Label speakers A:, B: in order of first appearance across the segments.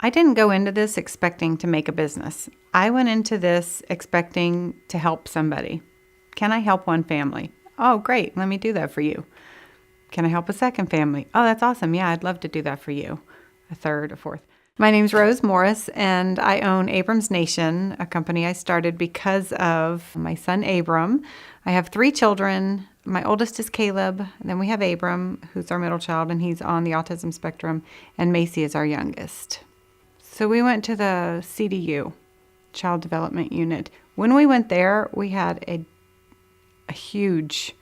A: I didn't go into this expecting to make a business. I went into this expecting to help somebody. Can I help one family? Oh, great. Let me do that for you. Can I help a second family? Oh, that's awesome. Yeah, I'd love to do that for you. A third, a fourth. My name's Rose Morris, and I own Abram's Nation, a company I started because of my son Abram. I have 3 children. My oldest is Caleb. And then we have Abram, who's our middle child, and he's on the autism spectrum. And Macy is our youngest. So we went to the CDU, Child Development Unit. When we went there, we had a huge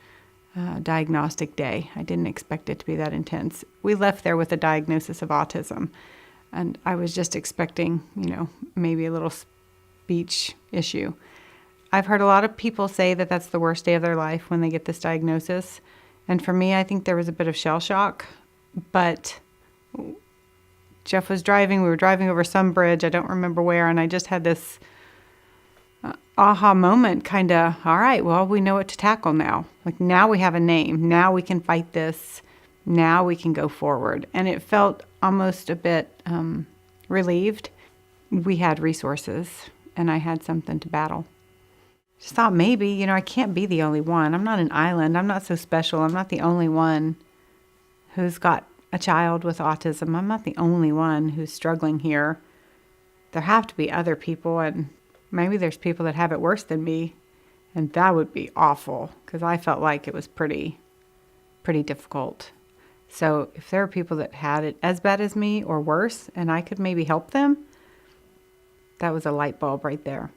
A: diagnostic day. I didn't expect it to be that intense. We left there with a diagnosis of autism. And I was just expecting, maybe a little speech issue. I've heard a lot of people say that that's the worst day of their life when they get this diagnosis. And for me, I think there was a bit of shell shock. But Jeff was driving. We were driving over some bridge. I don't remember where. And I just had this aha moment, kind of, all right, well, we know what to tackle now. Like, now we have a name. Now we can fight this. Now we can go forward. And it felt almost a bit relieved. We had resources, and I had something to battle. Just thought maybe, I can't be the only one. I'm not an island. I'm not so special. I'm not the only one who's got a child with autism. I'm not the only one who's struggling here. There have to be other people, and maybe there's people that have it worse than me, and that would be awful, because I felt like it was pretty difficult. So if there are people that had it as bad as me or worse, and I could maybe help them, that was a light bulb right there.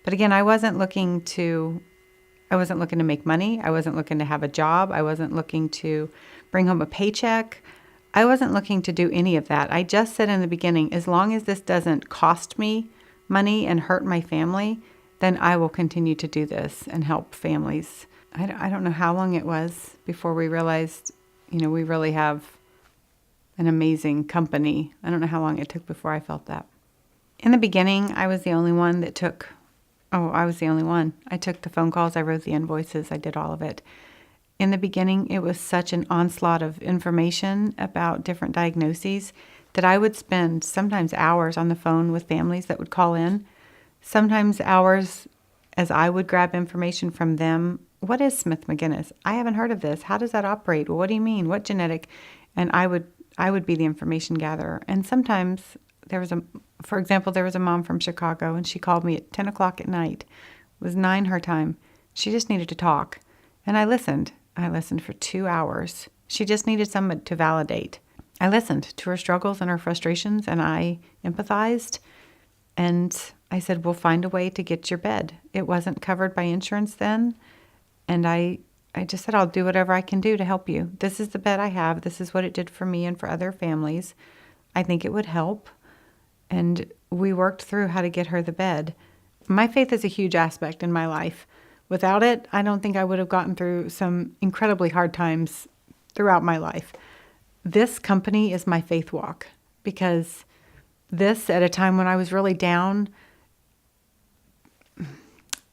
A: But again, I wasn't looking to make money. I wasn't looking to have a job. I wasn't looking to bring home a paycheck. I wasn't looking to do any of that. I just said in the beginning, as long as this doesn't cost me money and hurt my family, then I will continue to do this and help families. I don't know how long it was before we realized, we really have an amazing company. I don't know how long it took before I felt that. In the beginning, I was the only one that took the phone calls. I wrote the invoices. I did all of it. In the beginning, it was such an onslaught of information about different diagnoses that I would spend sometimes hours on the phone with families that would call in, sometimes hours as I would grab information from them. What is Smith-Magenis? I haven't heard of this. How does that operate? Well, what do you mean? What genetic? And I would be the information gatherer. And sometimes there was a mom from Chicago, and she called me at 10 o'clock at night. It was 9 her time. She just needed to talk. And I listened. I listened for 2 hours. She just needed someone to validate. I listened to her struggles and her frustrations, and I empathized. And I said, we'll find a way to get your bed. It wasn't covered by insurance then. And I just said, I'll do whatever I can do to help you. This is the bed I have. This is what it did for me and for other families. I think it would help. And we worked through how to get her the bed. My faith is a huge aspect in my life. Without it, I don't think I would have gotten through some incredibly hard times throughout my life. This company is my faith walk, because this, at a time when I was really down,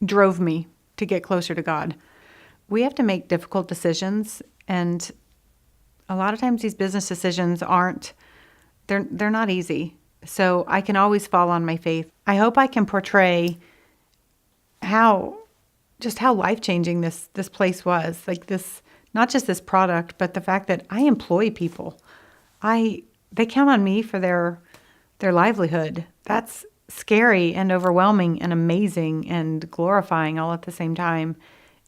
A: drove me to get closer to God. We have to make difficult decisions, and a lot of times these business decisions they're not easy. So I can always fall on my faith. I hope I can portray how life-changing this place was. Like this, not just this product, but the fact that I employ people. They count on me for their livelihood. That's scary and overwhelming and amazing and glorifying all at the same time.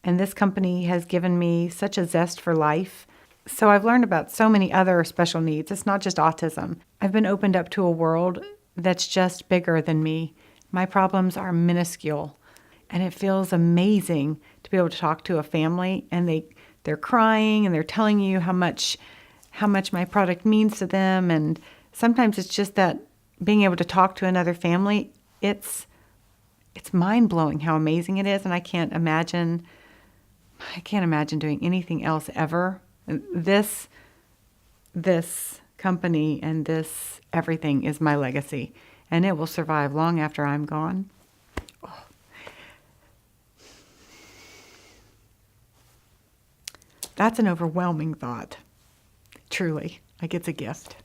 A: And this company has given me such a zest for life. So I've learned about so many other special needs. It's not just autism. I've been opened up to a world that's just bigger than me. My problems are minuscule. And it feels amazing to be able to talk to a family, and they're crying and they're telling you how much my product means to them. And sometimes it's just that being able to talk to another family, it's mind-blowing how amazing it is. And I can't imagine doing anything else ever. This company and this everything is my legacy, and it will survive long after I'm gone. Oh. That's an overwhelming thought. Truly, like it's a gift.